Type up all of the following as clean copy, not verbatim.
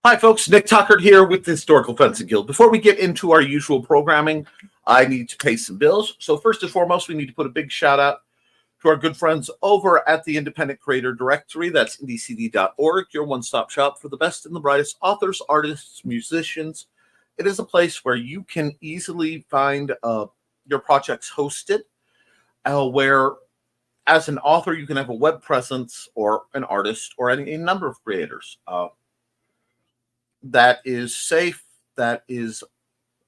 Hi, folks. Nick Tuckert here with the Historical Fencing Guild. Before we get into our usual programming, I need to pay some bills. So first and foremost, we need to put a big shout out to our good friends over at the Independent Creator Directory. That's IndieCD.org, your one-stop shop for the best and the brightest authors, artists, musicians. It is a place where you can easily find your projects hosted, where as an author, you can have a web presence, or an artist, or a number of creators. That is safe, that is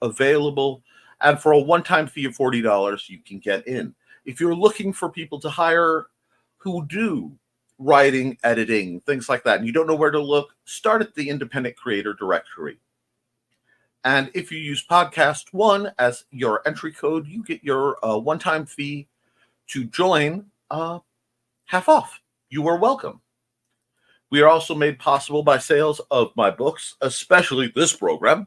available, and for a one-time fee of $40, you can get in. If you're looking for people to hire who do writing, editing, things like that, and you don't know where to look, start at the Independent Creator Directory. And if you use Podcast One as your entry code, you get your one-time fee to join half off. You are welcome. We are also made possible by sales of my books, especially this program,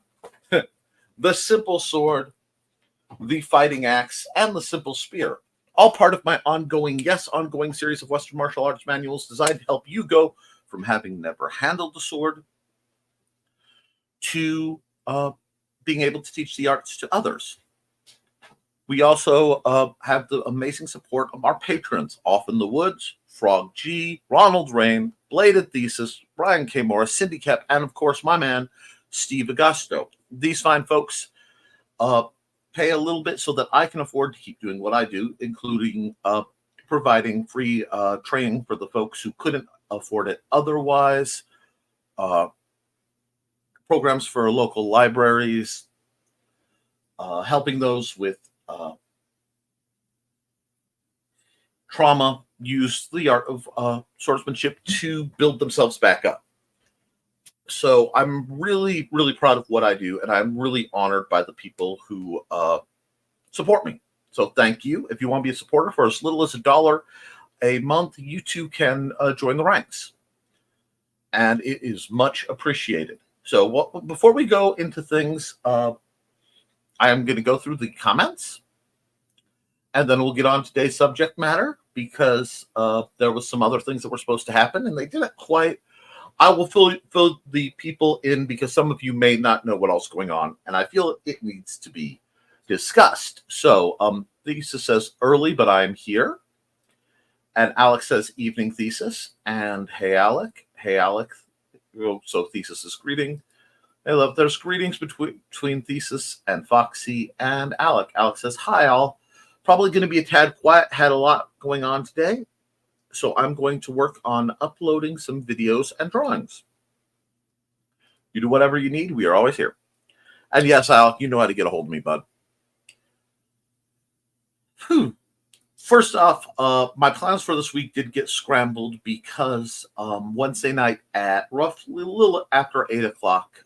The Simple Sword, The Fighting Axe, and The Simple Spear. All part of my ongoing series of Western martial arts manuals designed to help you go from having never handled the sword to being able to teach the arts to others. We also have the amazing support of our patrons, Off in the Woods, Frog G, Ronald Rain, Bladed Thesis, Brian K. Morris, Cindy Kep, and of course my man, Steve Augusto. These fine folks pay a little bit so that I can afford to keep doing what I do, including providing free training for the folks who couldn't afford it otherwise, programs for local libraries, helping those with trauma use the art of swordsmanship to build themselves back up. So I'm really, really proud of what I do, and I'm really honored by the people who support me. So thank you. If you want to be a supporter for as little as $1 a month, you too can join the ranks. And it is much appreciated. So before we go into things, I am going to go through the comments, and then we'll get on today's subject matter, because there was some other things that were supposed to happen, and they didn't quite. I will fill the people in, because some of you may not know what else is going on, and I feel it needs to be discussed. So Thesis says, early, but I'm here. And Alex says, evening, Thesis. And hey, Alec. Hey, Alec. So Thesis is greeting. Hey, love. There's greetings between Thesis and Foxy and Alec. Alec says, hi, all. Probably going to be a tad quiet. Had a lot going on today. So I'm going to work on uploading some videos and drawings. You do whatever you need. We are always here. And yes, Alec, you know how to get a hold of me, bud. First off, my plans for this week did get scrambled because Wednesday night at roughly a little after 8 o'clock,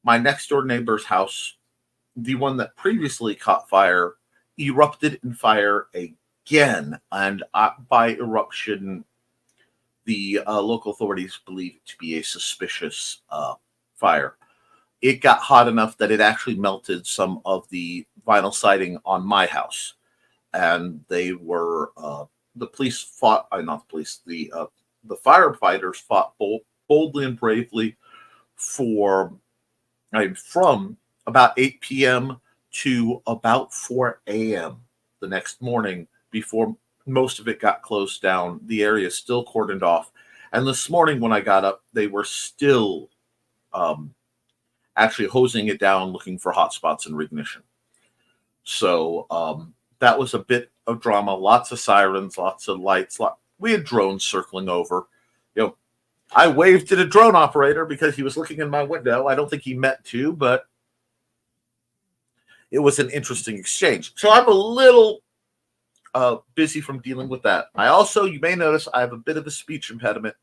my next door neighbor's house, the one that previously caught fire, erupted in fire again. And by eruption, the local authorities believe it to be a suspicious fire. It got hot enough that it actually melted some of the vinyl siding on my house. And they were, the police fought, not the police, the firefighters fought boldly and bravely from about 8 p.m. to about 4 a.m. the next morning, before most of it got closed down. The area is still cordoned off. And this morning when I got up, they were still actually hosing it down, looking for hot spots and reignition. So that was a bit of drama, lots of sirens, lots of lights. We had drones circling over. I waved at a drone operator because he was looking in my window. I don't think he meant to, but it was an interesting exchange. So I'm a little busy from dealing with that. I also, you may notice, I have a bit of a speech impediment.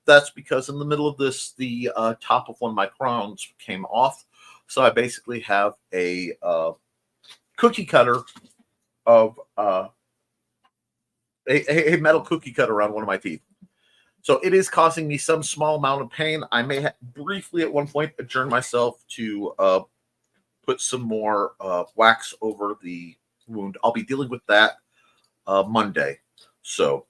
That's because in the middle of this, the top of one of my crowns came off. So I basically have a cookie cutter of a metal cookie cutter around one of my teeth. So it is causing me some small amount of pain. I may briefly at one point adjourn myself to put some more wax over the wound. I'll be dealing with that Monday. So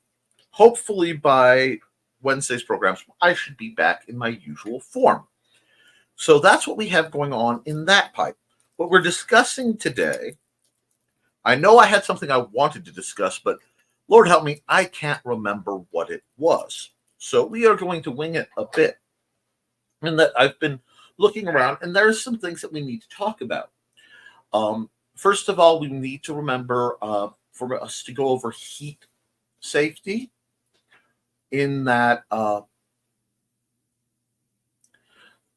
hopefully by Wednesday's programs, I should be back in my usual form. So that's what we have going on in that pipe. What we're discussing today, I know I had something I wanted to discuss, but Lord help me, I can't remember what it was. So we are going to wing it a bit. And that I've been looking around, and there's some things that we need to talk about. First of all, we need to remember for us to go over heat safety, in that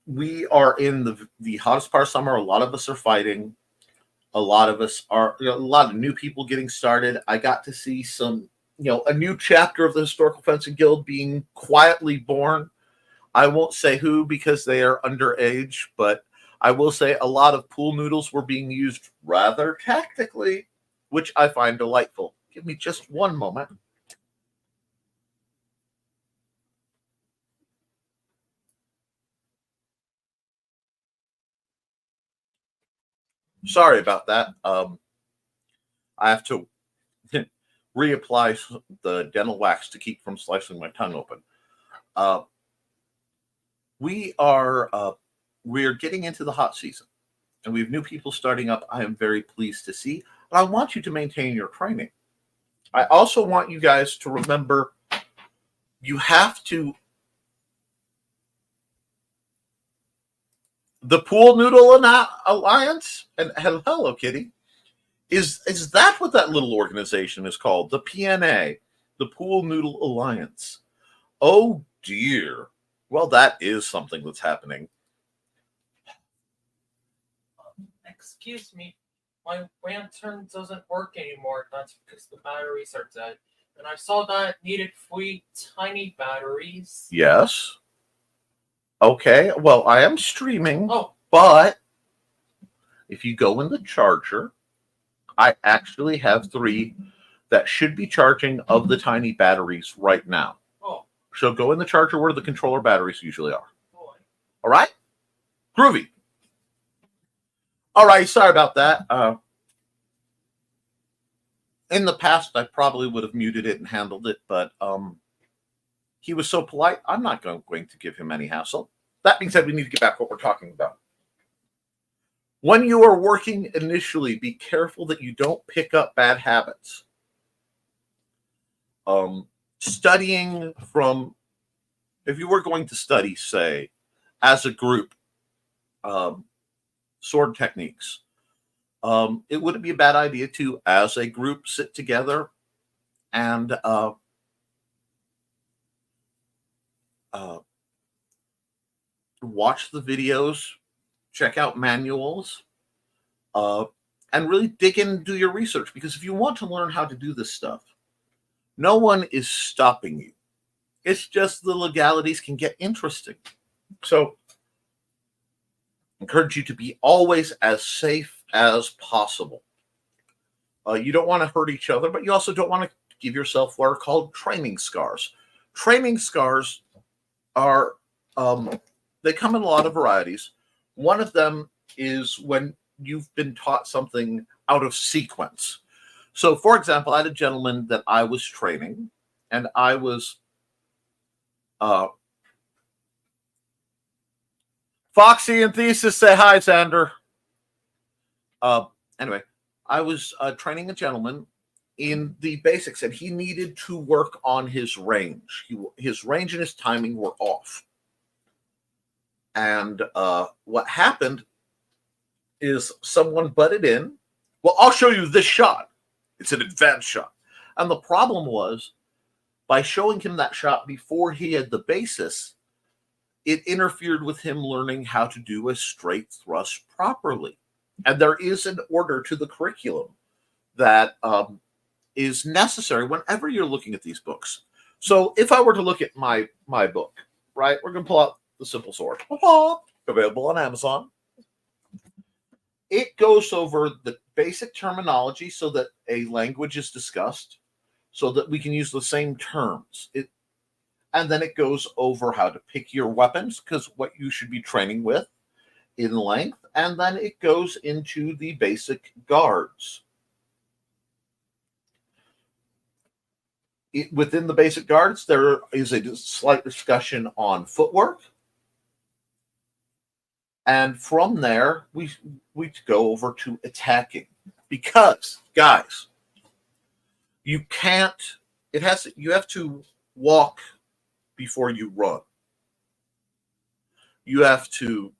we are in the hottest part of summer. A lot of us are fighting. A lot of us are, a lot of new people getting started. I got to see some, a new chapter of the Historical Fencing Guild being quietly born. I won't say who because they are underage, but I will say a lot of pool noodles were being used rather tactically, which I find delightful. Give me just one moment. Sorry about that. I have to reapply the dental wax to keep from slicing my tongue open. We're getting into the hot season, and we have new people starting up. I am very pleased to see, but I want you to maintain your training. I also want you guys to remember you have to. The Pool Noodle Alliance, and hello, Kitty, is that what that little organization is called? The PNA, the Pool Noodle Alliance. Oh dear. Well, that is something that's happening. Excuse me, my lantern doesn't work anymore. That's because the batteries are dead. And I saw that it needed 3 tiny batteries. Yes. Okay, well, I am streaming, Oh. But if you go in the charger, I actually have 3 that should be charging of the tiny batteries right now. Oh. So go in the charger where the controller batteries usually are. Boy. All right? Groovy. All right, sorry about that. In the past, I probably would have muted it and handled it, but he was so polite, I'm not going to give him any hassle. That being said, we need to get back to what we're talking about. When you are working initially, be careful that you don't pick up bad habits. Studying from, if you were going to study, say, as a group, sword techniques, it wouldn't be a bad idea to, as a group, sit together and watch the videos, check out manuals, and really dig in and do your research. Because if you want to learn how to do this stuff, no one is stopping you. It's just the legalities can get interesting. So, encourage you to be always as safe as possible. You don't want to hurt each other, but you also don't want to give yourself what are called training scars. Training scars are, they come in a lot of varieties. One of them is when you've been taught something out of sequence. So, for example, I had a gentleman that I was training, and I was Foxy and Thesis, say hi, Xander. Anyway, I was training a gentleman in the basics, and he needed to work on his range. His range and his timing were off. And what happened is someone butted in. Well, I'll show you this shot. It's an advanced shot. And the problem was, by showing him that shot before he had the basis, it interfered with him learning how to do a straight thrust properly. And there is an order to the curriculum that is necessary whenever you're looking at these books. So if I were to look at my book, right, we're going to pull out The Simple Sword, available on Amazon. It goes over the basic terminology so that a language is discussed, so that we can use the same terms. And then it goes over how to pick your weapons, because what you should be training with in length. And then it goes into the basic guards. within the basic guards, there is a slight discussion on footwork. And from there, we go over to attacking. Because, guys, you have to walk before you run. You have to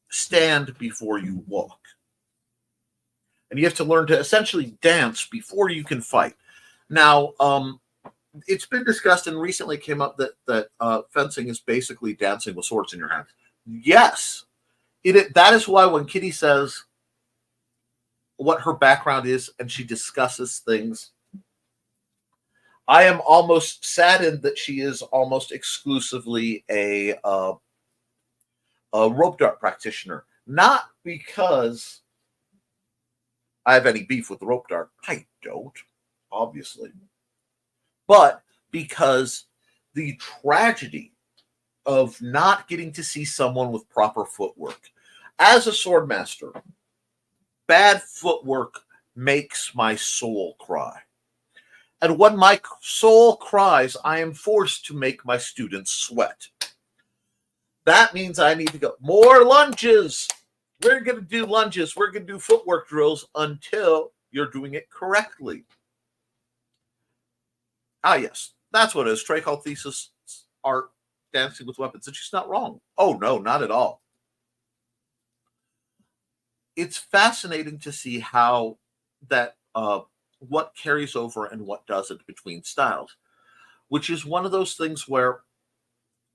stand before you walk. And you have to learn to essentially dance before you can fight. Now, it's been discussed and recently came up that fencing is basically dancing with swords in your hands. Yes, that is why when Kitty says what her background is and she discusses things, I am almost saddened that she is almost exclusively a rope dart practitioner. Not because I have any beef with the rope dart. I don't, obviously. But because the tragedy of not getting to see someone with proper footwork. As a swordmaster, bad footwork makes my soul cry. And when my soul cries, I am forced to make my students sweat. That means I need to go more lunges. We're going to do lunges. We're going to do footwork drills until you're doing it correctly. Ah, yes. That's what it is. Trey called thesis art dancing with weapons. And she's not wrong. Oh, no, not at all. It's fascinating to see how that what carries over and what doesn't between styles, which is one of those things where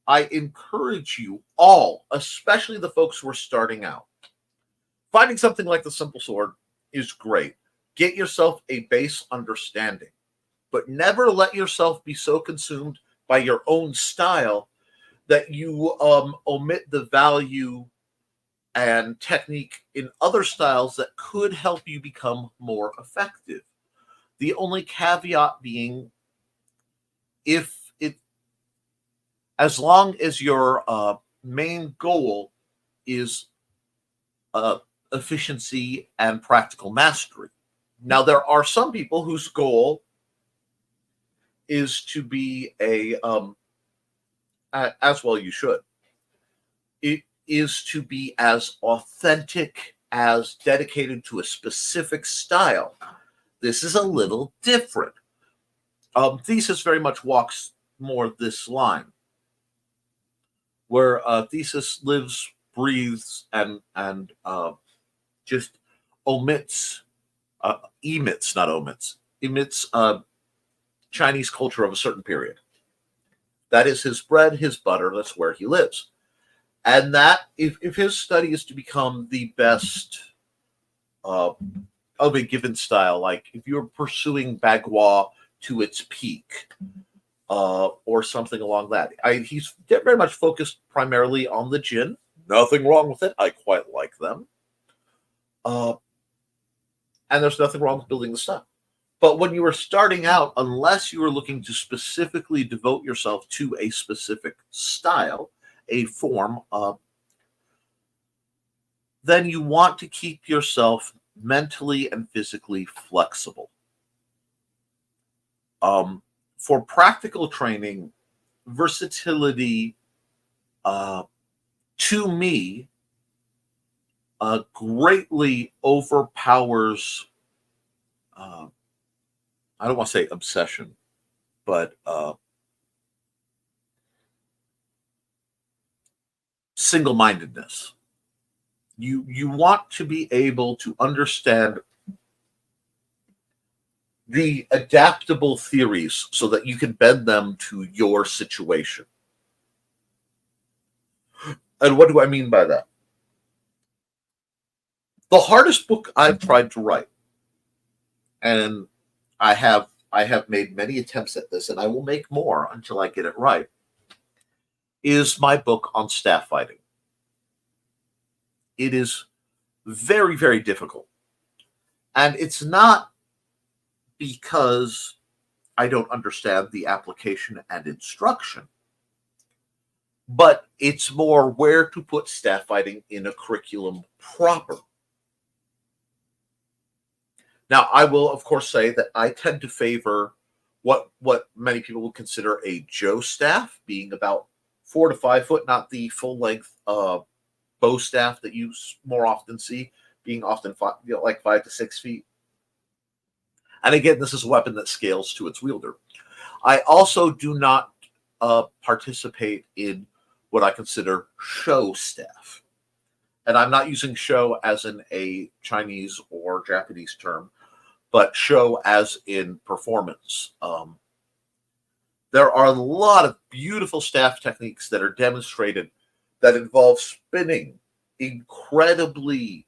I encourage you all, especially the folks who are starting out. Finding something like the simple sword is great. Get yourself a base understanding, but never let yourself be so consumed by your own style that you omit the value and technique in other styles that could help you become more effective. The only caveat being, as long as your main goal is efficiency and practical mastery. Now, there are some people whose goal is to be as well you should. It is to be as authentic, as dedicated to a specific style. This is a little different. Thesis very much walks more this line, where Thesis lives, breathes, and just emits Chinese culture of a certain period. That is his bread, his butter. That's where he lives. And that, if his study is to become the best of a given style, like if you're pursuing Bagua to its peak, or something along that, he's very much focused primarily on the Jin. Nothing wrong with it. I quite like them. And there's nothing wrong with building the style. But when you are starting out, unless you are looking to specifically devote yourself to a specific style, a form, then you want to keep yourself mentally and physically flexible. For practical training, versatility, to me, greatly overpowers, I don't want to say obsession, but single-mindedness. You want to be able to understand the adaptable theories so that you can bend them to your situation. And what do I mean by that? The hardest book I've tried to write, and I have made many attempts at this, and I will make more until I get it right, is my book on staff fighting. It is very, very difficult. And it's not because I don't understand the application and instruction, but it's more where to put staff fighting in a curriculum proper. Now, I will, of course, say that I tend to favor what many people would consider a Joe staff, being about 4 to 5 foot, not the full length bow staff that you more often see, being often like 5 to 6 feet. And again, this is a weapon that scales to its wielder. I also do not participate in what I consider show staff. And I'm not using show as in a Chinese or Japanese term, but show as in performance. There are a lot of beautiful staff techniques that are demonstrated that involve spinning incredibly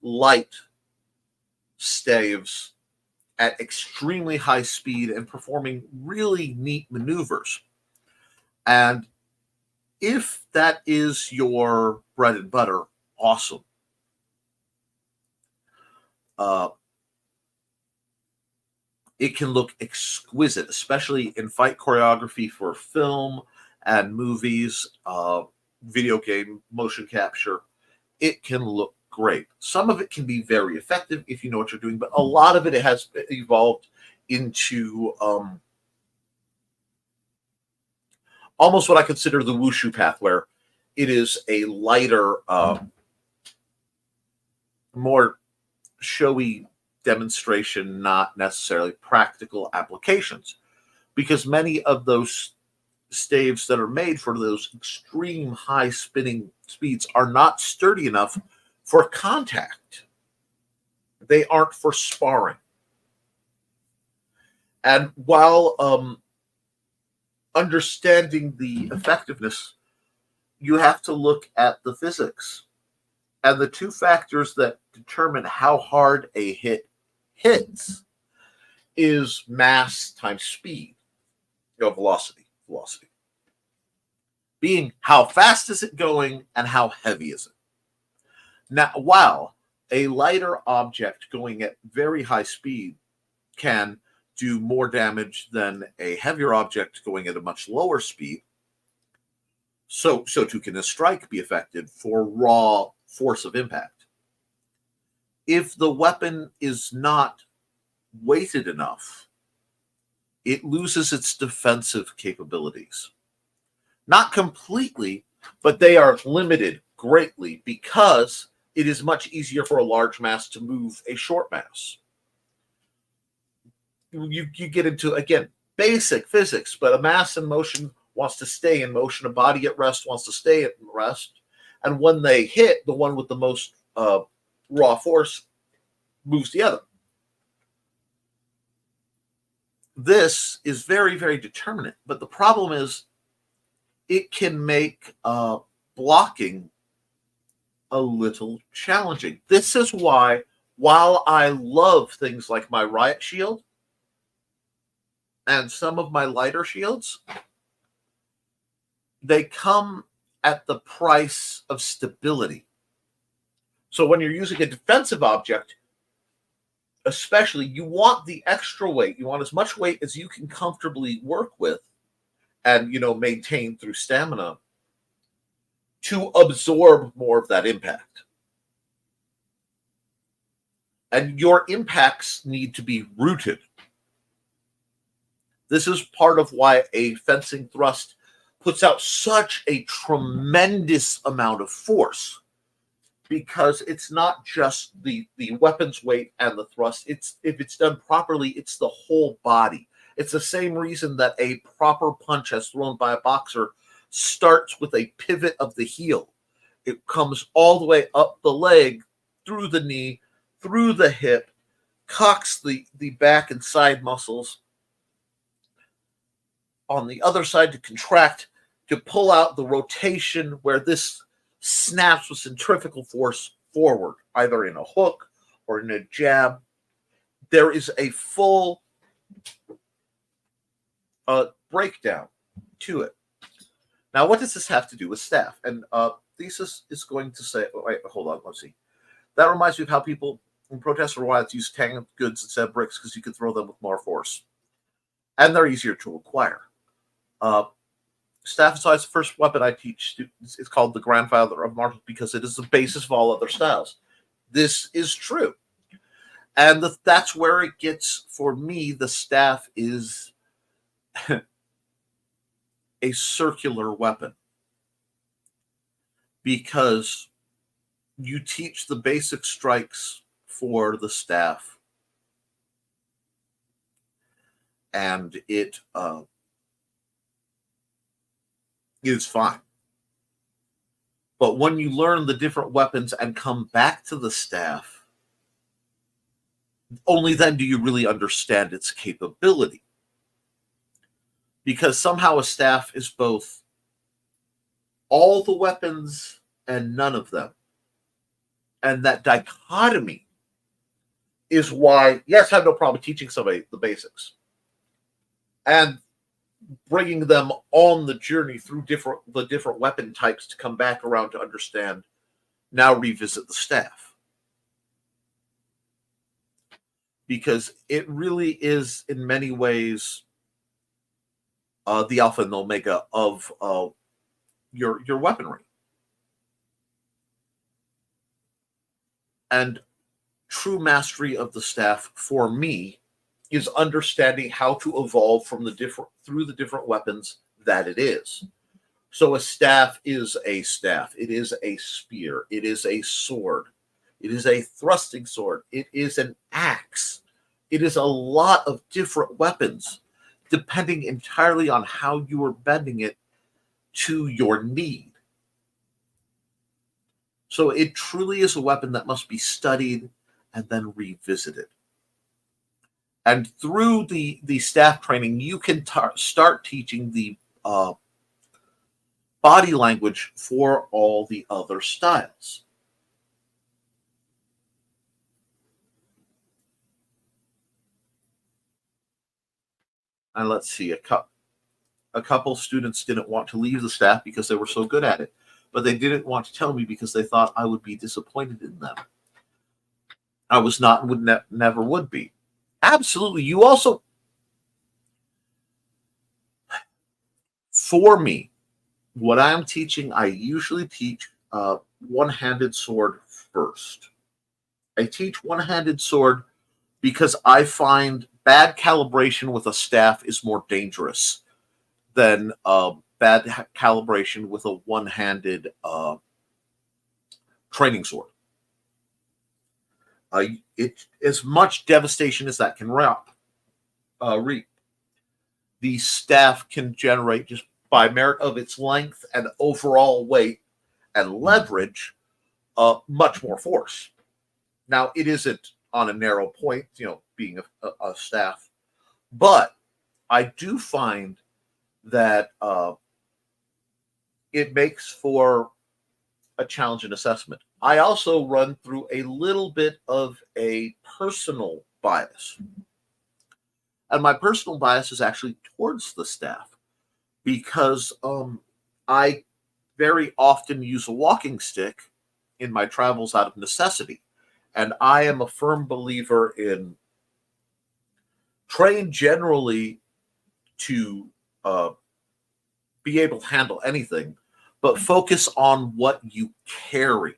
light staves at extremely high speed and performing really neat maneuvers. And if that is your bread and butter, awesome. It can look exquisite, especially in fight choreography for film and movies, video game, motion capture. It can look great. Some of it can be very effective if you know what you're doing, but a lot of it has evolved into almost what I consider the wushu path, where it is a lighter, more showy demonstration, not necessarily practical applications, because many of those staves that are made for those extreme high spinning speeds are not sturdy enough for contact. They aren't for sparring. And while understanding the effectiveness, you have to look at the physics. And the two factors that determine how hard a hit hits is mass times speed, velocity. Being how fast is it going and how heavy is it? Now, while a lighter object going at very high speed can do more damage than a heavier object going at a much lower speed, so too can a strike be effective for raw force of impact. If the weapon is not weighted enough, it loses its defensive capabilities. Not completely, but they are limited greatly because it is much easier for a large mass to move a short mass. You get into, again, basic physics, but a mass in motion wants to stay in motion. A body at rest wants to stay at rest. And when they hit, the one with the most raw force moves the other. This is very, very determinate. But the problem is it can make blocking a little challenging. This is why, while I love things like my riot shield and some of my lighter shields, they come at the price of stability. So when you're using a defensive object, especially, you want the extra weight. You want as much weight as you can comfortably work with and, maintain through stamina to absorb more of that impact. And your impacts need to be rooted. This is part of why a fencing thrust puts out such a tremendous amount of force, because it's not just the weapon's weight and the thrust. If it's done properly, it's the whole body. It's the same reason that a proper punch as thrown by a boxer starts with a pivot of the heel. It comes all the way up the leg, through the knee, through the hip, cocks the back and side muscles on the other side to contract, to pull out the rotation where this snaps with centrifugal force forward, either in a hook or in a jab. There is a full breakdown to it. Now, what does this have to do with staff? And Thesis is going to say, wait, hold on, let's see. That reminds me of how people in protests or riots use tang goods instead of bricks because you can throw them with more force. And they're easier to acquire. Staff size, the first weapon I teach students is called the grandfather of martial because it is the basis of all other styles. This is true. And that's where it gets, for me, the staff is a circular weapon, because you teach the basic strikes for the staff, and it is fine. But when you learn the different weapons and come back to the staff, only then do you really understand its capability. Because somehow a staff is both all the weapons and none of them. And that dichotomy is why, yes, I have no problem teaching somebody the basics and bringing them on the journey through the different weapon types to come back around to understand. Now revisit the staff. Because it really is, in many ways, the alpha and omega of your weaponry. And true mastery of the staff, for me, is understanding how to evolve through the different weapons that it is. So a staff is a staff. It is a spear. It is a sword. It is a thrusting sword. It is an axe. It is a lot of different weapons, depending entirely on how you are bending it to your need. So it truly is a weapon that must be studied and then revisited. And through the staff training, you can start teaching the body language for all the other styles. And let's see, a couple students didn't want to leave the staff because they were so good at it, but they didn't want to tell me because they thought I would be disappointed in them. I was not and never would be. Absolutely. You also, for me, what I'm teaching, I usually teach one-handed sword first. I teach one-handed sword because I find bad calibration with a staff is more dangerous than bad calibration with a one-handed training sword. It as much devastation as that can reap. The staff can generate, just by merit of its length and overall weight and leverage, much more force. Now, it isn't on a narrow point, being a staff, but I do find that it makes for a challenge and assessment. I also run through a little bit of a personal bias. And my personal bias is actually towards the staff, because I very often use a walking stick in my travels out of necessity. And I am a firm believer in train generally to be able to handle anything, but focus on what you carry.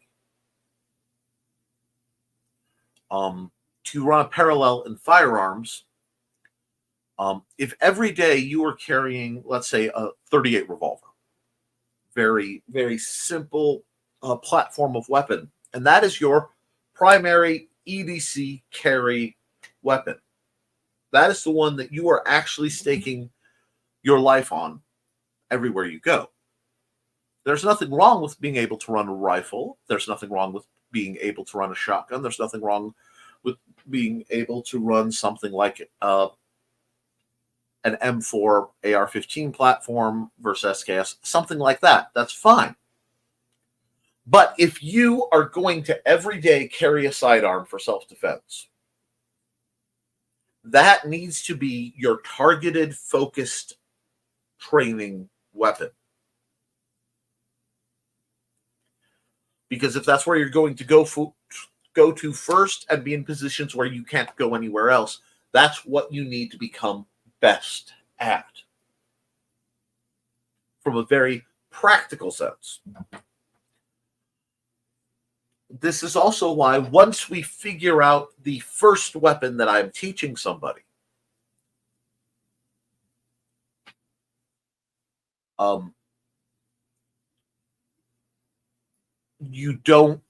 To run a parallel in firearms, if every day you are carrying, let's say, a .38 revolver, very, very simple platform of weapon, and that is your primary EDC carry weapon. That is the one that you are actually staking your life on everywhere you go. There's nothing wrong with being able to run a rifle. There's nothing wrong with being able to run a shotgun. There's nothing wrong with being able to run something like an M4 AR-15 platform versus SKS, something like that. That's fine. But if you are going to every day carry a sidearm for self-defense, that needs to be your targeted, focused training weapon. Because if that's where you're going to go to first and be in positions where you can't go anywhere else, that's what you need to become best at. From a very practical sense. this is also why once we figure out the first weapon that I'm teaching somebody, you don't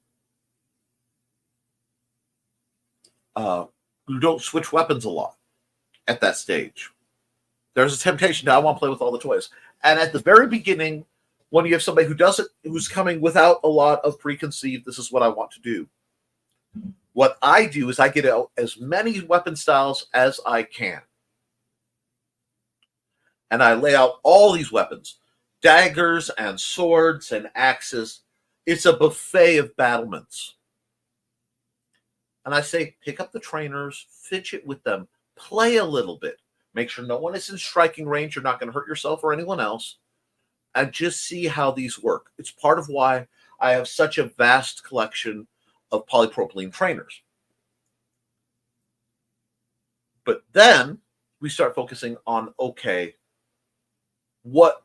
switch weapons a lot at that stage. There's a temptation now, I want to play with all the toys. And at the very beginning, when you have somebody who's coming without a lot of preconceived, this is what I want to do. What I do is I get out as many weapon styles as I can. And I lay out all these weapons, daggers and swords and axes. It's a buffet of battlements. And I say, pick up the trainers, fidget with them, play a little bit. Make sure no one is in striking range. You're not going to hurt yourself or anyone else. And just see how these work. It's part of why I have such a vast collection of polypropylene trainers. But then we start focusing on, okay, what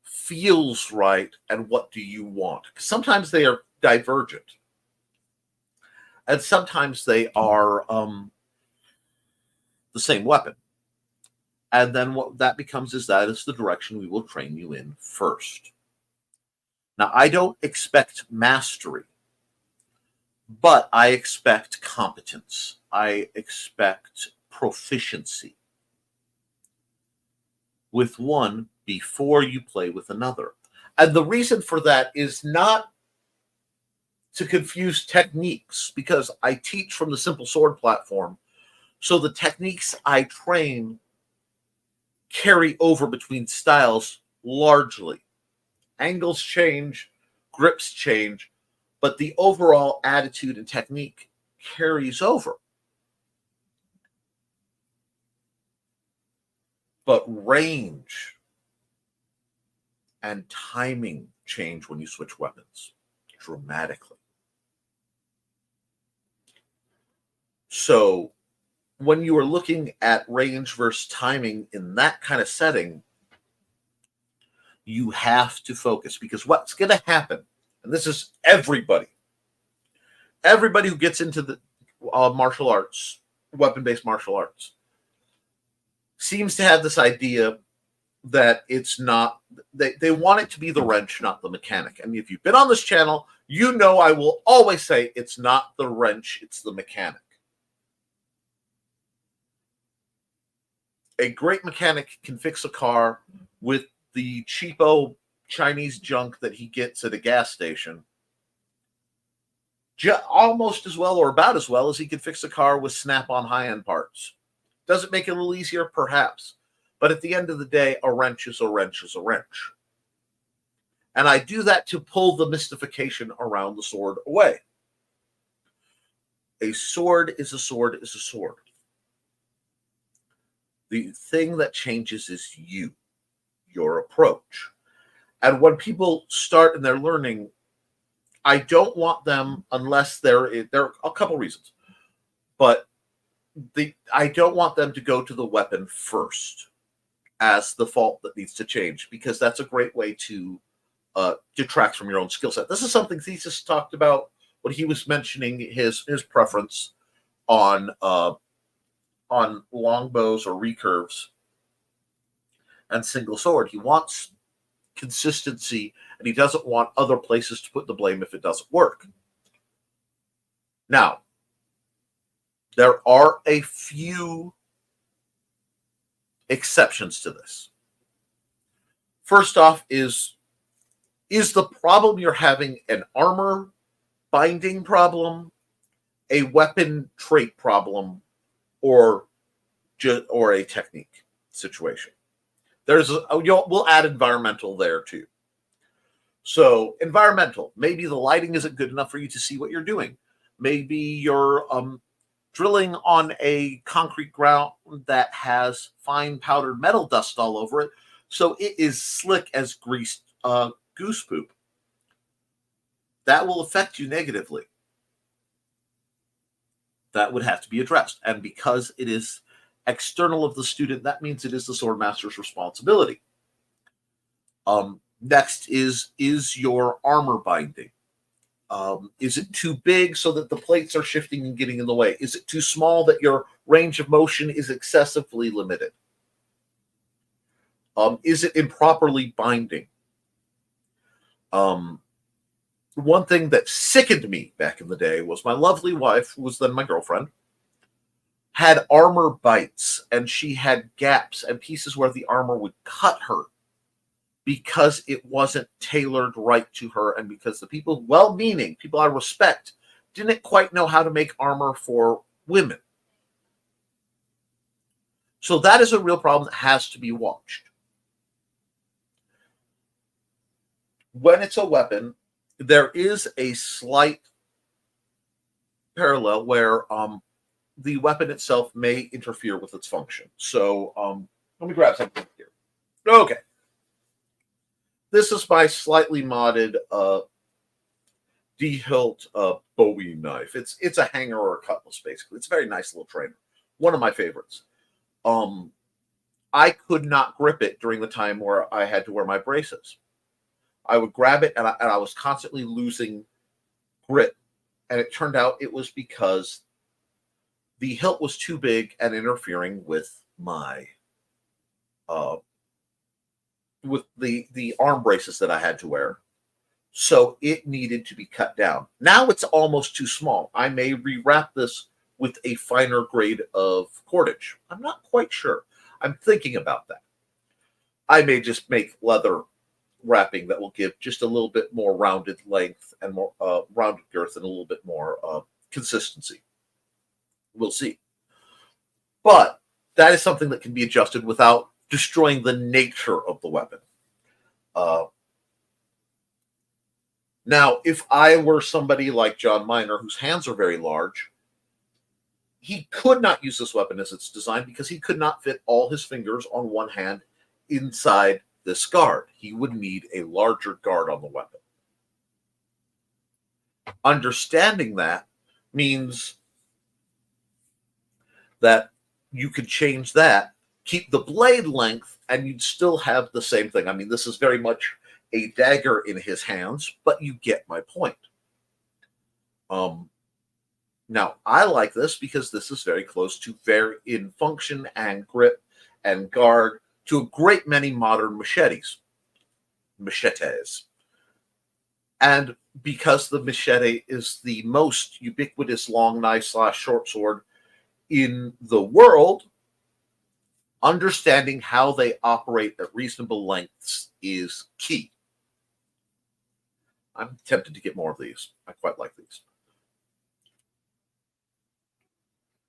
feels right and what do you want? Because sometimes they are divergent. And sometimes they are the same weapon. And then what that becomes is that is the direction we will train you in first. Now, I don't expect mastery, but I expect competence. I expect proficiency with one before you play with another. And the reason for that is not to confuse techniques, because I teach from the simple sword platform. So the techniques I train carry over between styles largely. Angles change, grips change, but the overall attitude and technique carries over. But range and timing change when you switch weapons dramatically. So when you are looking at range versus timing in that kind of setting, you have to focus, because what's going to happen, and this is everybody who gets into the martial arts, weapon-based martial arts, seems to have this idea that it's not, they want it to be the wrench, not the mechanic. And if you've been on this channel, you know I will always say it's not the wrench, it's the mechanic. A great mechanic can fix a car with the cheapo Chinese junk that he gets at a gas station almost as well or about as well as he could fix a car with Snap-on high-end parts. Does it make it a little easier? Perhaps. But at the end of the day, a wrench is a wrench is a wrench. And I do that to pull the mystification around the sword away. A sword is a sword is a sword. The thing that changes is you, your approach. And when people start and they're learning, I don't want them, unless there are a couple reasons, but I don't want them to go to the weapon first as the fault that needs to change, because that's a great way to detract from your own skill set. This is something Thesis talked about when he was mentioning his preference on longbows or recurves and single sword. He wants consistency, and he doesn't want other places to put the blame if it doesn't work. Now, there are a few exceptions to this. First off is the problem you're having an armor binding problem, a weapon trait problem, or a technique situation? We'll add environmental there too. So environmental, maybe the lighting isn't good enough for you to see what you're doing. Maybe you're drilling on a concrete ground that has fine powdered metal dust all over it, so it is slick as greased goose poop. That will affect you negatively. That would have to be addressed. And because it is external of the student, that means it is the sword master's responsibility. Next is your armor binding. Is it too big so that the plates are shifting and getting in the way? Is it too small that your range of motion is excessively limited? Is it improperly binding? One thing that sickened me back in the day was my lovely wife, who was then my girlfriend, had armor bites, and she had gaps and pieces where the armor would cut her because it wasn't tailored right to her, and because the people, well-meaning, people I respect, didn't quite know how to make armor for women. So that is a real problem that has to be watched. When it's a weapon, there is a slight parallel where the weapon itself may interfere with its function. So let me grab something here. Okay. This is my slightly modded D-hilt Bowie knife. It's a hanger or a cutlass, basically. It's a very nice little trainer. One of my favorites. I could not grip it during the time where I had to wear my braces. I would grab it, and I was constantly losing grip. And it turned out it was because the hilt was too big and interfering with my with the arm braces that I had to wear. So it needed to be cut down. Now it's almost too small. I may rewrap this with a finer grade of cordage. I'm not quite sure. I'm thinking about that. I may just make leather wrapping that will give just a little bit more rounded length and more rounded girth and a little bit more consistency. We'll see. But that is something that can be adjusted without destroying the nature of the weapon. Now, if I were somebody like John Miner, whose hands are very large, he could not use this weapon as it's designed because he could not fit all his fingers on one hand inside this guard. He would need a larger guard on the weapon. Understanding that means that you could change that, keep the blade length, and you'd still have the same thing. I mean, this is very much a dagger in his hands, but you get my point. Now, I like this because this is very close to in function and grip and guard to a great many modern machetes. And because the machete is the most ubiquitous long knife / short sword in the world, understanding how they operate at reasonable lengths is key. I'm tempted to get more of these. I quite like these.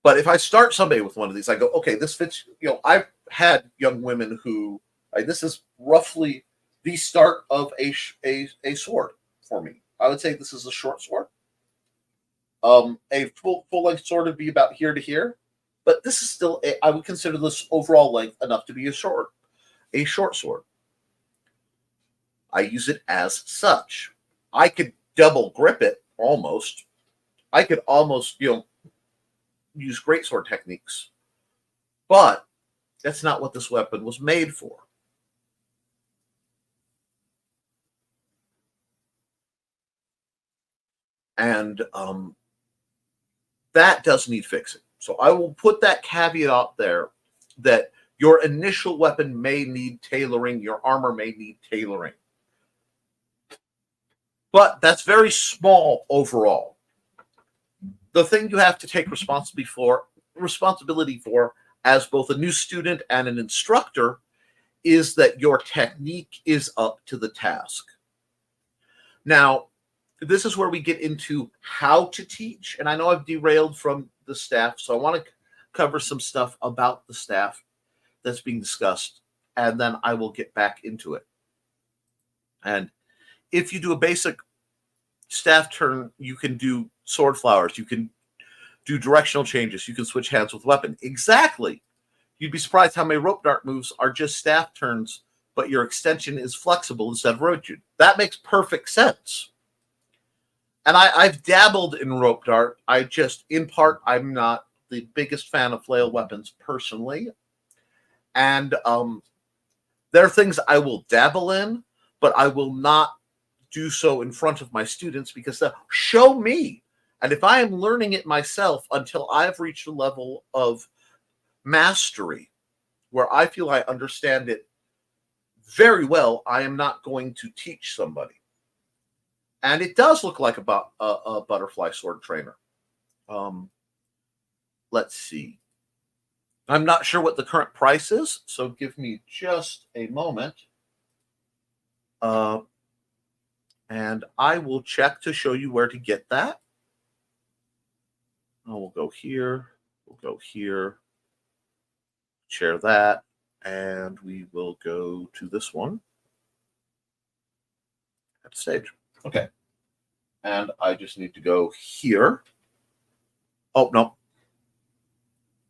But if I start somebody with one of these, I go, okay, this fits. You know, I've had young women who, this is roughly the start of a sword for me. I would say this is a short sword. A full-length sword would be about here to here. But this is still, I would consider this overall length enough to be a short sword. I use it as such. I could double grip it almost. I could almost, use greatsword techniques. But that's not what this weapon was made for. And that does need fixing. So I will put that caveat out there that your initial weapon may need tailoring, your armor may need tailoring. But that's very small overall. The thing you have to take responsibility for as both a new student and an instructor is that your technique is up to the task. Now, this is where we get into how to teach. And I know I've derailed from the staff, so I want to cover some stuff about the staff that's being discussed, and then I will get back into it. And if you do a basic staff turn, you can do sword flowers, you can do directional changes, you can switch hands with weapon. Exactly. You'd be surprised how many rope dart moves are just staff turns, but your extension is flexible instead of rigid. That makes perfect sense. And I've dabbled in rope dart. In part, I'm not the biggest fan of flail weapons personally. And there are things I will dabble in, but I will not do so in front of my students because they'll show me. And if I am learning it myself until I've reached a level of mastery where I feel I understand it very well, I am not going to teach somebody. And it does look like a butterfly sword trainer. Let's see. I'm not sure what the current price is, so give me just a moment. And I will check to show you where to get that. We'll go here. We'll go here. Share that. And we will go to this one at stage. Okay. And I just need to go here. Oh, no.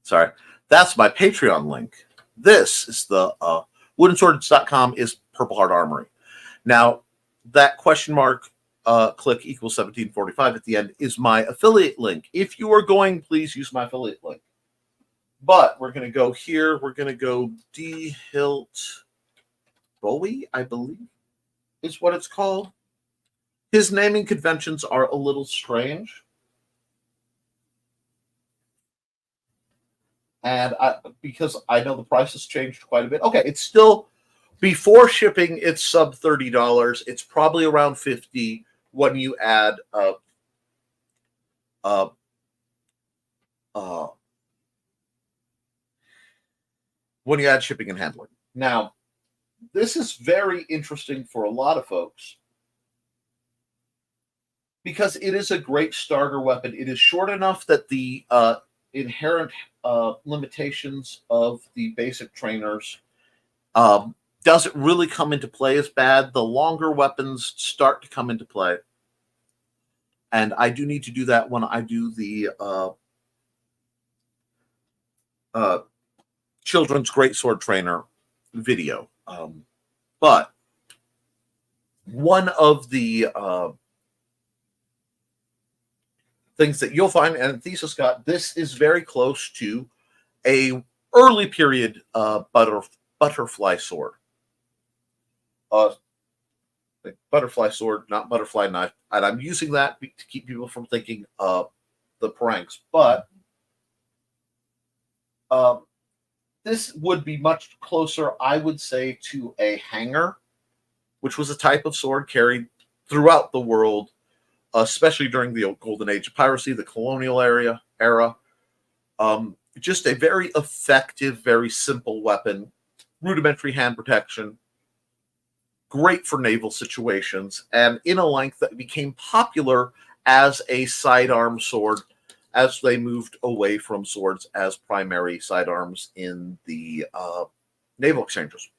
Sorry. That's my Patreon link. This is the woodenswords.com is Purple Heart Armory. Now, that question mark click equals 1745 at the end is my affiliate link. If you are going, please use my affiliate link. But we're going to go here. We're going to go D. Hilt Bowie, I believe, is what it's called. His naming conventions are a little strange. And because I know the price has changed quite a bit. Okay, it's still, before shipping, it's sub $30. It's probably around $50 when you add shipping and handling. Now, this is very interesting for a lot of folks because it is a great starter weapon. It is short enough that the inherent limitations of the basic trainers doesn't really come into play as bad. The longer weapons start to come into play. And I do need to do that when I do the Children's Greatsword Trainer video. But one of the things that you'll find, and Thesis got, this is very close to a early period butterfly sword. Butterfly sword, not butterfly knife. And I'm using that to keep people from thinking the pranks. But this would be much closer, I would say, to a hanger, which was a type of sword carried throughout the world, especially during the golden age of piracy, the colonial era. Just a very effective, very simple weapon, rudimentary hand protection, great for naval situations, and in a length that became popular as a sidearm sword as they moved away from swords as primary sidearms in the naval exchanges.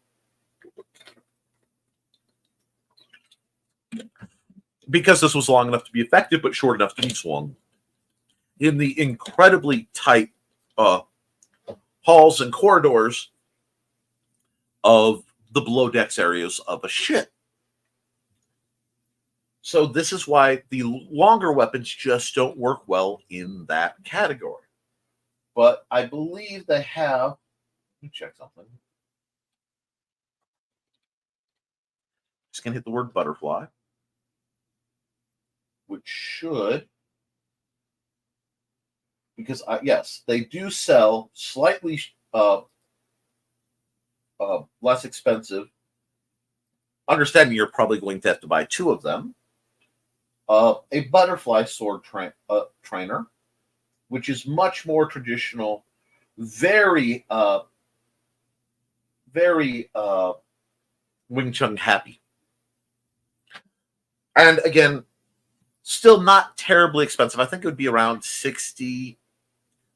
Because this was long enough to be effective, but short enough to be swung. In the incredibly tight halls and corridors of the below decks areas of a ship. So this is why the longer weapons just don't work well in that category. But I believe they have, let me check something. Just gonna hit the word butterfly, which should, because yes, they do sell slightly less expensive. Understanding you're probably going to have to buy two of them. A butterfly sword trainer, which is much more traditional, very Wing Chun happy. And again, still not terribly expensive. I think it would be around $60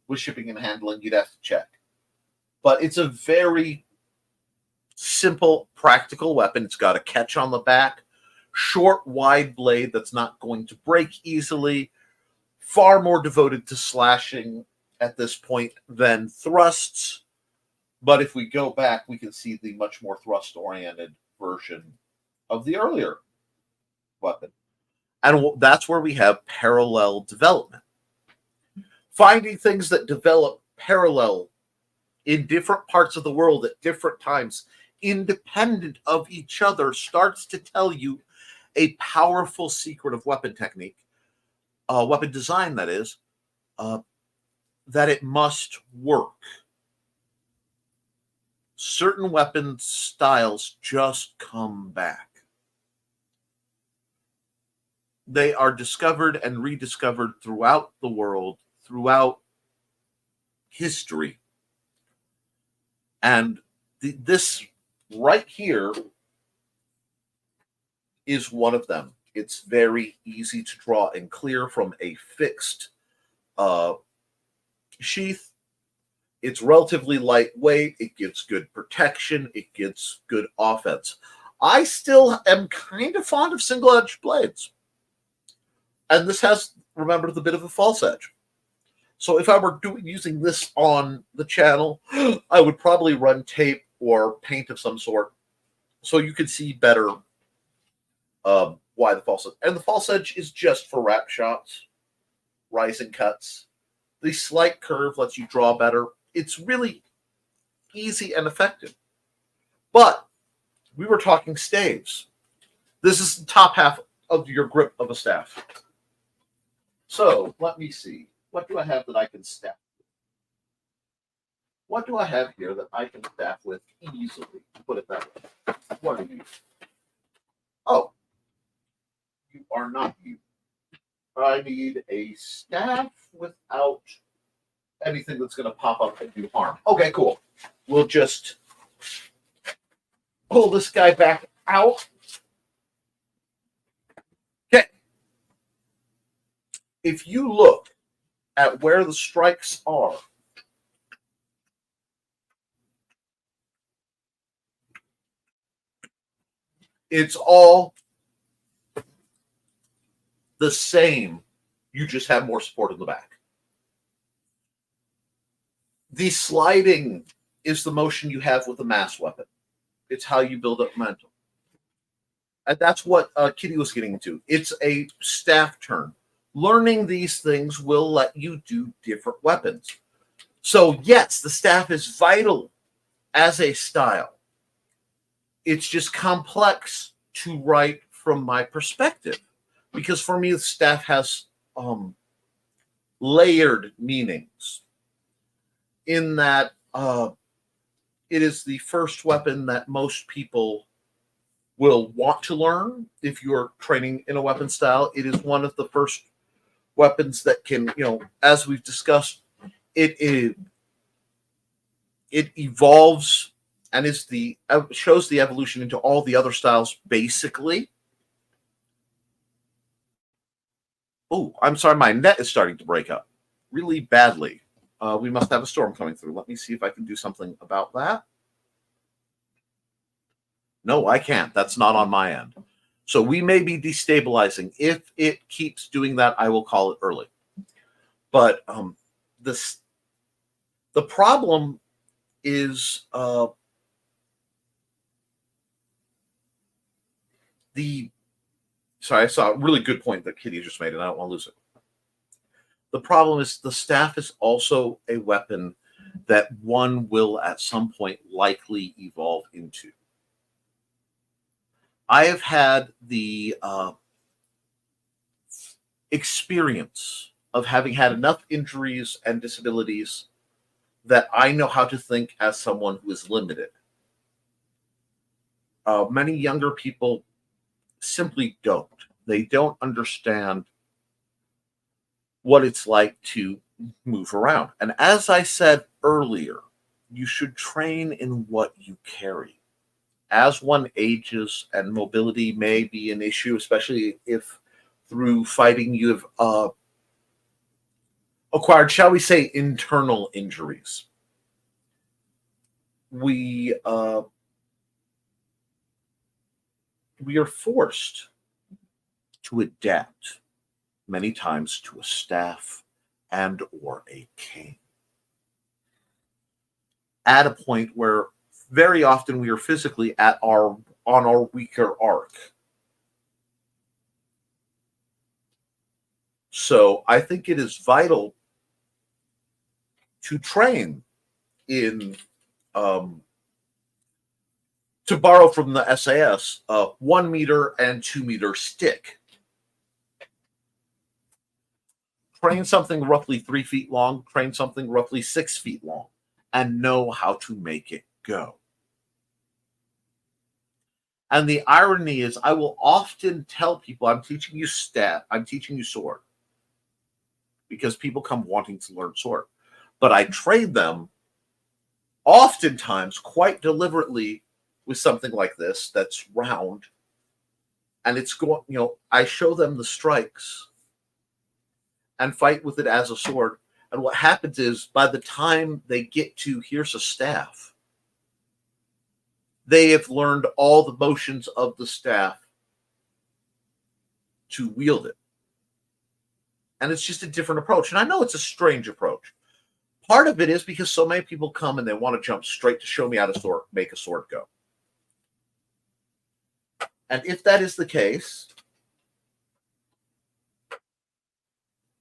with shipping and handling. You'd have to check. But it's a very simple, practical weapon. It's got a catch on the back, short, wide blade that's not going to break easily, far more devoted to slashing at this point than thrusts. But if we go back, we can see the much more thrust-oriented version of the earlier weapon. And that's where we have parallel development. Finding things that develop parallel in different parts of the world at different times, independent of each other, starts to tell you a powerful secret of weapon technique, weapon design, that is, that it must work. Certain weapon styles just come back. They are discovered and rediscovered throughout the world, throughout history. And this right here is one of them. It's very easy to draw and clear from a fixed sheath. It's relatively lightweight. It gives good protection. It gives good offense. I still am kind of fond of single-edged blades. And this has, remember, the bit of a false edge. So if I were using this on the channel, I would probably run tape or paint of some sort so you could see better why the false edge. And the false edge is just for wrap shots, rising cuts. The slight curve lets you draw better. It's really easy and effective. But we were talking staves. This is the top half of your grip of a staff. So let me see. What do I have that I can staff with? What do I have here that I can staff with easily? Put it that way. What are you? Oh, you are not you. I need a staff without anything that's going to pop up and do harm. Okay, cool. We'll just pull this guy back out. Okay. If you look at where the strikes are, it's all the same. You just have more support in the back. The sliding is the motion you have with a mass weapon. It's how you build up momentum. And that's what Kitty was getting into. It's a staff turn. Learning these things will let you do different weapons. So, yes, the staff is vital as a style. It's just complex to write from my perspective. Because for me, the staff has layered meanings. In that it is the first weapon that most people will want to learn if you're training in a weapon style. It is one of the first weapons that can, as we've discussed, it evolves and shows the evolution into all the other styles basically. Oh, I'm sorry, my net is starting to break up really badly. We must have a storm coming through. Let me see if I can do something about that. No, I can't. That's not on my end. So we may be destabilizing. If it keeps doing that, I will call it early. But the problem is sorry, I saw a really good point that Kitty just made, and I don't want to lose it. The problem is the staff is also a weapon that one will at some point likely evolve into. I have had the experience of having had enough injuries and disabilities that I know how to think as someone who is limited. Many younger people simply don't. They don't understand what it's like to move around. And as I said earlier, you should train in what you carry. As one ages and mobility may be an issue, especially if through fighting you have acquired, shall we say, internal injuries. We are forced to adapt many times to a staff and or a cane. At a point where very often we are physically on our weaker arc. So I think it is vital to train in to borrow from the SAS, 1 meter and 2 meter stick. Train something roughly 3 feet long, train something roughly 6 feet long, and know how to make it go. And the irony is, I will often tell people, I'm teaching you staff, I'm teaching you sword, because people come wanting to learn sword. But I trade them oftentimes quite deliberately with something like this that's round, and it's going, I show them the strikes and fight with it as a sword. And what happens is, by the time they get to here's a staff, they have learned all the motions of the staff to wield it. And it's just a different approach. And I know it's a strange approach. Part of it is because so many people come and they want to jump straight to show me how to make a sword go. And if that is the case,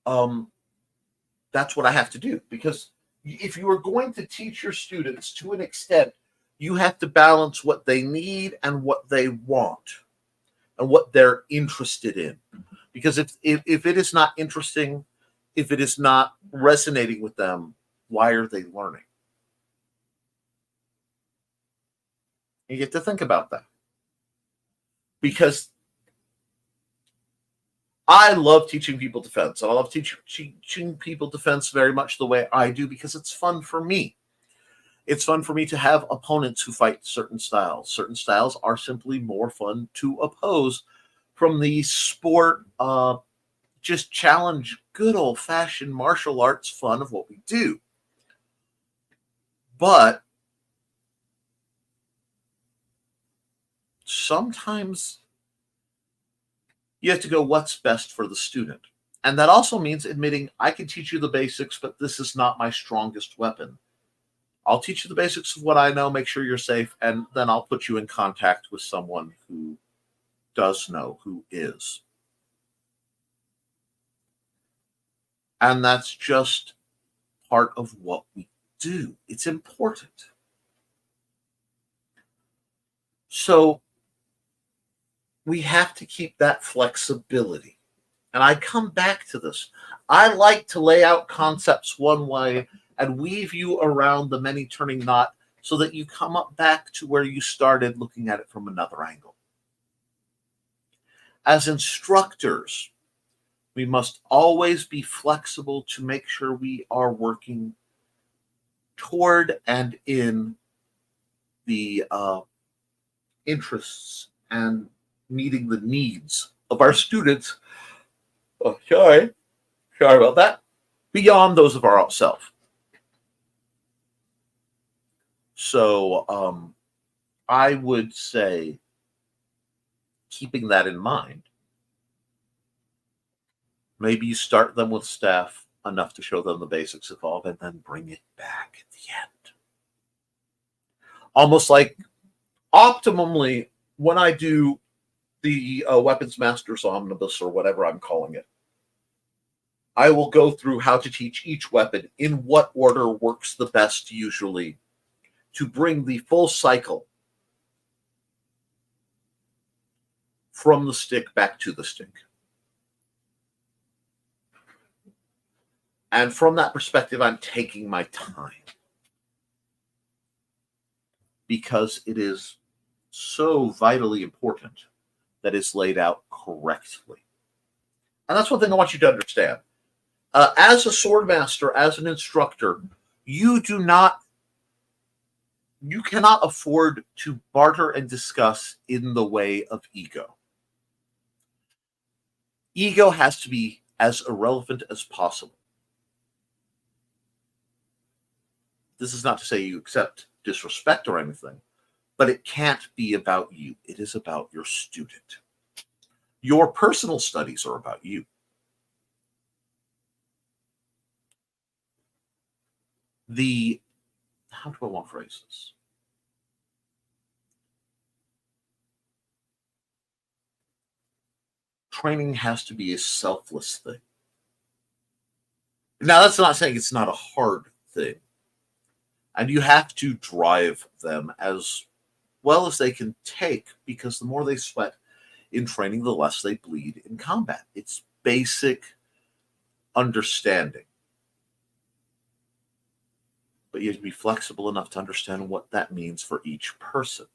that's what I have to do. Because if you are going to teach your students to an extent, you have to balance what they need and what they want and what they're interested in. Because if it is not interesting, if it is not resonating with them, why are they learning? You get to think about that. Because I love teaching people defense. And I love teaching people defense very much the way I do, because it's fun for me. It's fun for me to have opponents who fight certain styles. Certain styles are simply more fun to oppose from the sport, just challenge, good old-fashioned martial arts fun of what we do. But sometimes you have to go, what's best for the student? And that also means admitting, I can teach you the basics, but this is not my strongest weapon. I'll teach you the basics of what I know, make sure you're safe, and then I'll put you in contact with someone who does know, who is. And that's just part of what we do. It's important. So we have to keep that flexibility. And I come back to this. I like to lay out concepts one way and weave you around the many turning knot so that you come up back to where you started, looking at it from another angle. As instructors, we must always be flexible to make sure we are working toward and in the interests and meeting the needs of our students. Oh, sorry about that. Beyond those of our own self. So I would say, keeping that in mind, maybe you start them with staff enough to show them the basics of all, and then bring it back at the end. Almost like, optimally, when I do the Weapons Masters Omnibus, or whatever I'm calling it, I will go through how to teach each weapon in what order works the best, usually, to bring the full cycle from the stick back to the stick. And from that perspective, I'm taking my time, because it is so vitally important that it's laid out correctly. And that's one thing I want you to understand. As a sword master, as an instructor, you cannot afford to barter and discuss in the way of ego. Ego has to be as irrelevant as possible. This is not to say you accept disrespect or anything, but it can't be about you. It is about your student. Your personal studies are about you. How do I want to phrase this? Training has to be a selfless thing. Now, that's not saying it's not a hard thing. And you have to drive them as well as they can take, because the more they sweat in training, the less they bleed in combat. It's basic understanding. But you have to be flexible enough to understand what that means for each person.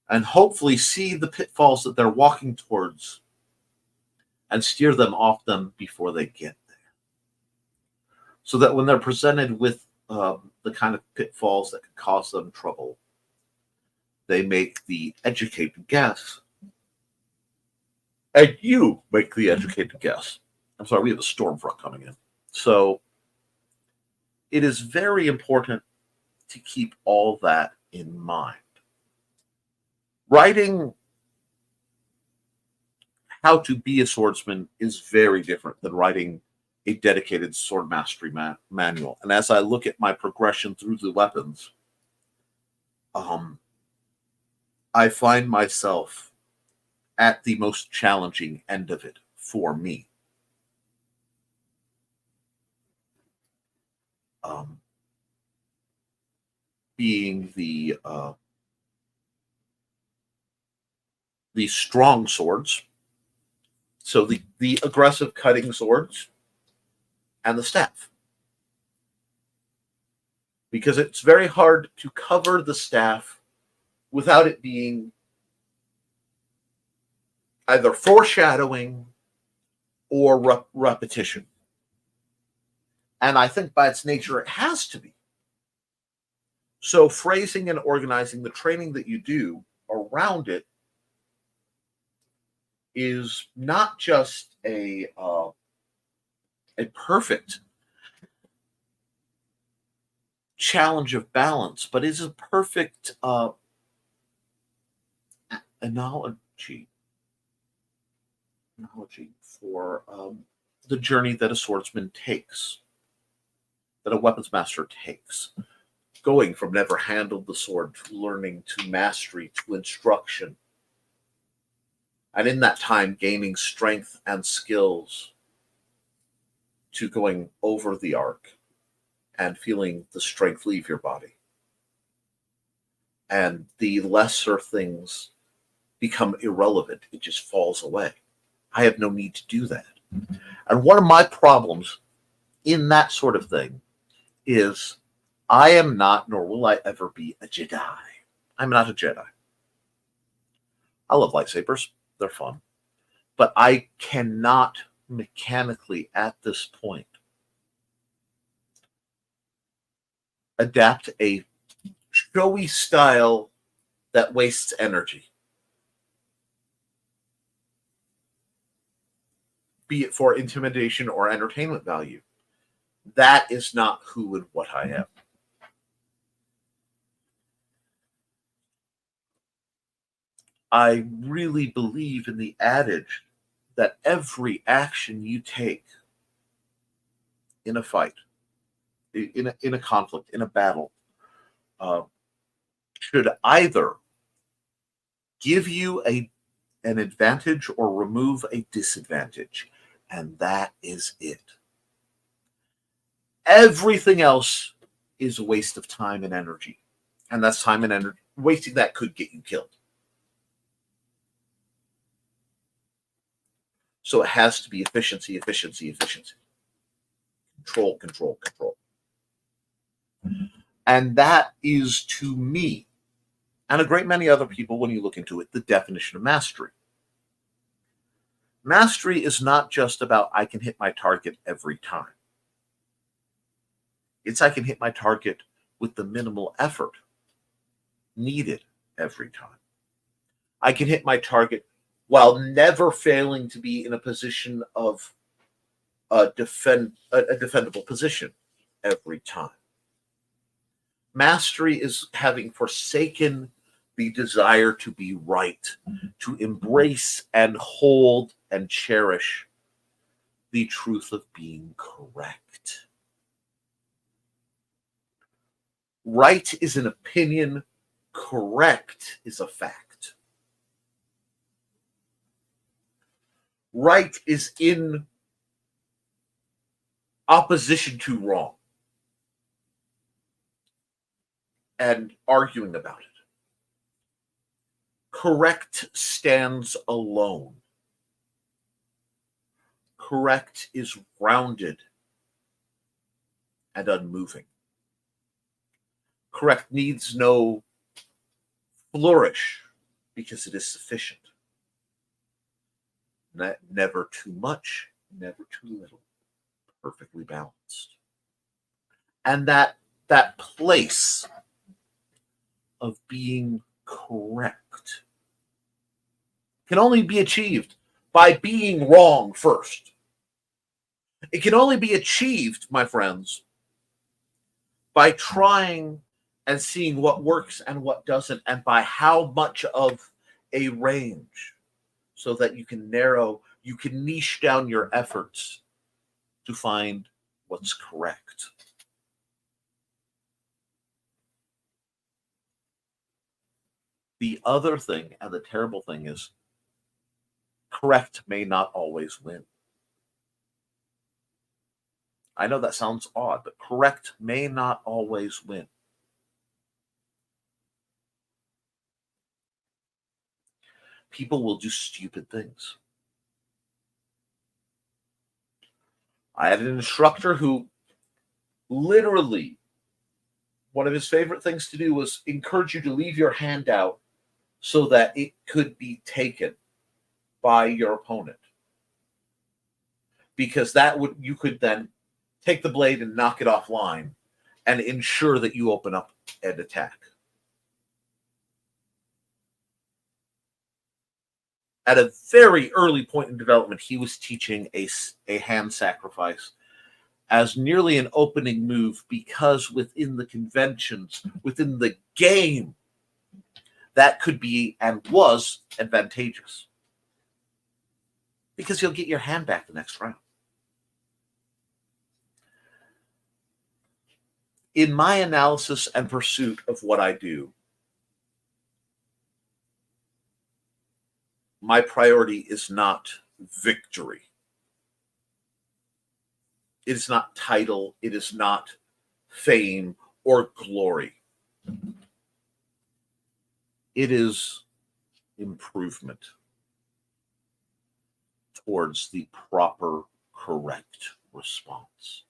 And hopefully see the pitfalls that they're walking towards and steer them off them before they get there. So that when they're presented with the kind of pitfalls that could cause them trouble, they make the educated guess. And you make the educated guess. I'm sorry, we have a storm front coming in. So it is very important to keep all that in mind. Writing how to be a swordsman is very different than writing a dedicated sword mastery manual. And as I look at my progression through the weapons, I find myself at the most challenging end of it for me. Being the strong swords, so the aggressive cutting swords, and the staff. Because it's very hard to cover the staff without it being either foreshadowing or repetition. And I think by its nature, it has to be. So phrasing and organizing the training that you do around it is not just a perfect challenge of balance, but is a perfect analogy for the journey that a swordsman takes, that a weapons master takes, going from never handled the sword to learning to mastery to instruction, and in that time gaining strength and skills to going over the arc and feeling the strength leave your body. And the lesser things become irrelevant. It just falls away. I have no need to do that. And one of my problems in that sort of thing is I am not, nor will I ever be, a Jedi. I'm not a Jedi. I love lightsabers. They're fun. But I cannot mechanically, at this point, adapt a showy style that wastes energy, be it for intimidation or entertainment value. That is not who and what I am. I really believe in the adage that every action you take in a fight, in a conflict, in a battle, should either give you an advantage or remove a disadvantage. And that is it. Everything else is a waste of time and energy. And that's time and energy. Wasting that could get you killed. So it has to be efficiency, efficiency, efficiency. Control, control, control. And that is, to me, and a great many other people, when you look into it, the definition of mastery. Mastery is not just about I can hit my target every time. It's I can hit my target with the minimal effort needed every time. I can hit my target while never failing to be in a position of a defendable position every time. Mastery is having forsaken the desire to be right, to embrace and hold and cherish the truth of being correct. Right is an opinion, correct is a fact. Right is in opposition to wrong and arguing about it. correct stands alone. Correct is rounded and unmoving. Correct needs no flourish because it is sufficient. Never too much, never too little. Perfectly balanced. And that place of being correct can only be achieved by being wrong first. It can only be achieved, my friends, by trying and seeing what works and what doesn't, and by how much of a range, so that you can niche down your efforts to find what's correct. The other thing, and the terrible thing, is correct may not always win. I know that sounds odd, but correct may not always win. People will do stupid things. I had an instructor who literally, one of his favorite things to do was encourage you to leave your hand out so that it could be taken by your opponent. Because you could then take the blade and knock it offline and ensure that you open up and attack. At a very early point in development, he was teaching a hand sacrifice as nearly an opening move, because within the conventions, within the game, that could be and was advantageous. Because you'll get your hand back the next round. In my analysis and pursuit of what I do, my priority is not victory. It is not title. It is not fame or glory. It is improvement towards the proper, correct response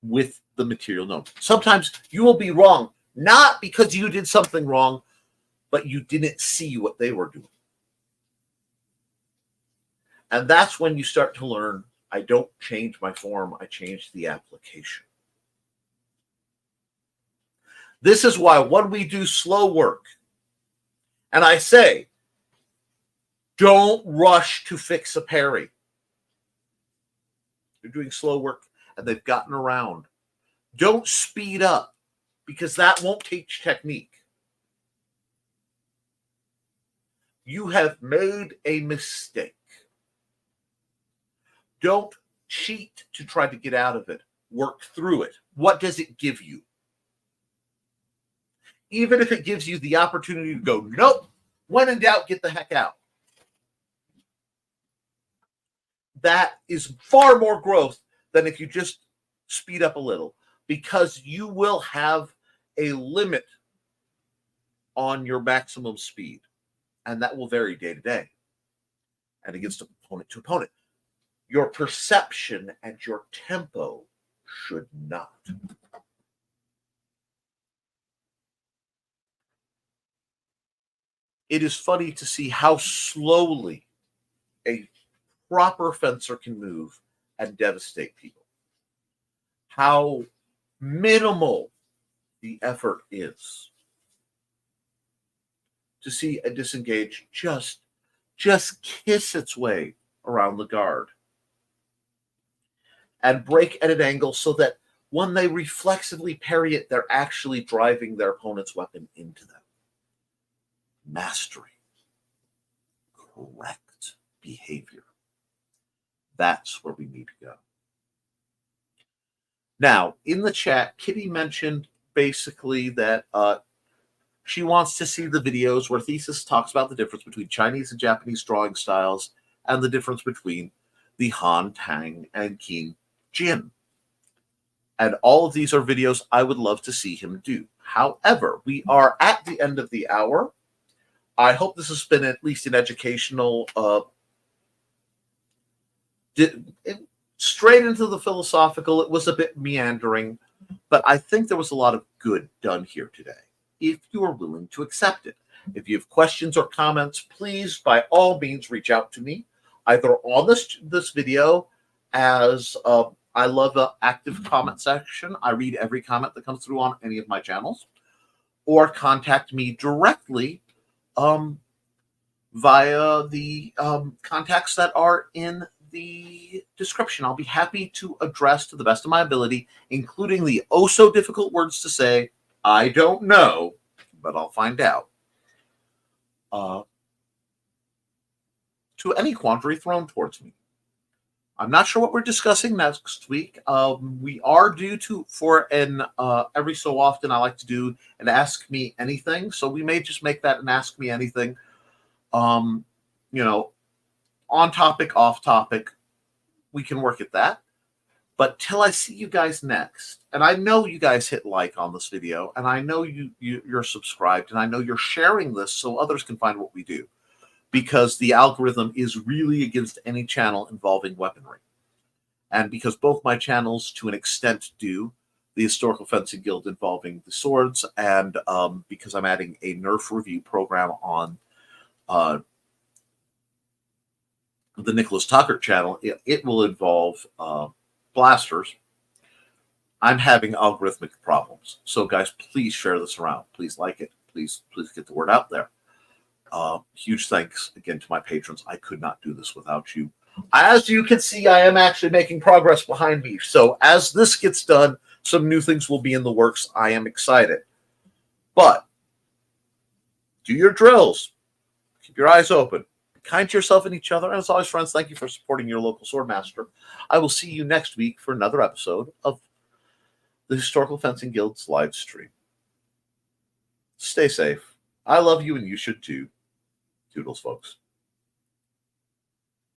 with the material known. Sometimes you will be wrong, not because you did something wrong, but you didn't see what they were doing. And that's when you start to learn, I don't change my form, I change the application. This is why when we do slow work, and I say, don't rush to fix a parry. You're doing slow work and they've gotten around. Don't speed up, because that won't teach technique. You have made a mistake. Don't cheat to try to get out of it. Work through it. What does it give you? Even if it gives you the opportunity to go, nope, when in doubt, get the heck out. That is far more growth than if you just speed up a little, because you will have a limit on your maximum speed, and that will vary day to day and against opponent to opponent. Your perception and your tempo should not. It is funny to see how slowly a proper fencer can move and devastate people. How minimal the effort is to see a disengage just kiss its way around the guard and break at an angle so that when they reflexively parry it, they're actually driving their opponent's weapon into them. Mastery. Correct behavior. That's where we need to go. Now, in the chat, Kitty mentioned basically that she wants to see the videos where Thesis talks about the difference between Chinese and Japanese drawing styles and the difference between the Han, Tang, and Qin Jin. And all of these are videos I would love to see him do. However, we are at the end of the hour. I hope this has been at least an educational, straight into the philosophical. It was a bit meandering, but I think there was a lot of good done here today, if you are willing to accept it. If you have questions or comments, please, by all means, reach out to me, either on this video, as I love the active comment section. I read every comment that comes through on any of my channels, or contact me directly via the contacts that are in the description. I'll be happy to address to the best of my ability, including the oh so difficult words to say, I don't know, but I'll find out. To any quandary thrown towards me. I'm not sure what we're discussing next week. We are due for an every so often I like to do an Ask Me Anything. So we may just make that an Ask Me Anything. On topic, off topic, we can work at that. But till I see you guys next, and I know you guys hit like on this video, and I know you're subscribed, and I know you're sharing this so others can find what we do, because the algorithm is really against any channel involving weaponry. And because both my channels, to an extent, do, the Historical Fencing Guild involving the swords, and because I'm adding a Nerf review program on the Nicholas Tucker channel, it will involve blasters. I'm having algorithmic problems. So guys, please share this around. Please like it. Please get the word out there. Huge thanks again to my patrons. I could not do this without you. As you can see, I am actually making progress behind me. So as this gets done, some new things will be in the works. I am excited. But do your drills. Keep your eyes open. Kind to yourself and each other. And as always, friends, thank you for supporting your local swordmaster. I will see you next week for another episode of the Historical Fencing Guild's live stream. Stay safe. I love you, and you should too. Toodles, folks.